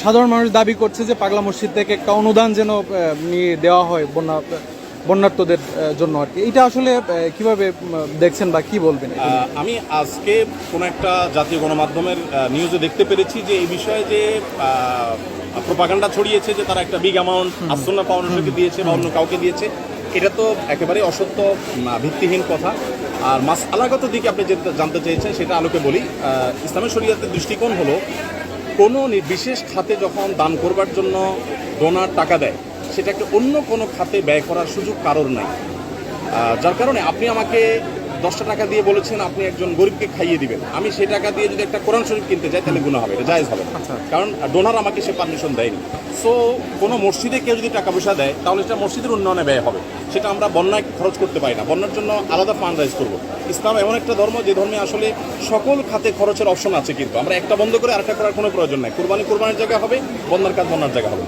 সাধারণ মানুষ দাবি করছে যে পাগলা মসজিদ থেকে একটা অনুদান যেন নিয়ে দেওয়া হয় বন্যার্তদের জন্য আর কি। এটা আসলে কিভাবে দেখছেন বা কি বলবেন? আমি আজকে কোনো একটা জাতীয় গণমাধ্যমের নিউজে দেখতে পেরেছি যে এই বিষয়ে যে প্রোপাগান্ডা ছড়িয়েছে যে তারা একটা বিগ অ্যামাউন্ট আসন্না ফাউন্ডেশনকে দিয়েছে বা অন্য কাউকে দিয়েছে, এটা তো একেবারে অসত্য, ভিত্তিহীন কথা। আর মাসআলাগত দিকে আপনি যেটা জানতে চেয়েছেন সেটা আলোকে বলি। ইসলামের শরীয়তের দৃষ্টিকোণ হলো কোনো বিশেষ খাতে যখন দান করবার জন্য ডোনার টাকা দেয় সেটাকে অন্য কোনো খাতে ব্যয় করার সুযোগ কারোর নাই। যার কারণে আপনি আমাকে 10টা টাকা দিয়ে বলেছেন আপনি একজন গরিবকে খাইয়ে দিবেন, আমি সেই টাকা দিয়ে যদি একটা কোরআন শরীফ কিনতে যাই তাহলে গুনাহ হবে, এটা জায়েজ হবে না। কারণ ডোনার আমাকে সে পারমিশন দেয়নি। সো কোনো মসজিদে কেউ যদি টাকা পয়সা দেয় তাহলে সেটা মসজিদের উন্নয়নে ব্যয় হবে, সেটা আমরা বন্যায় খরচ করতে পারি না। বন্যার জন্য আলাদা ফান্ড রাইজ করবো। ইসলাম এমন একটা ধর্ম যে ধর্মে আসলে সকল খাতে খরচের অপশন আছে, কিন্তু আমরা একটা বন্ধ করে আরেকটা করার কোনো প্রয়োজন নাই। কোরবানির জায়গা হবে, বন্যার কাজ বন্যার জায়গা হবে।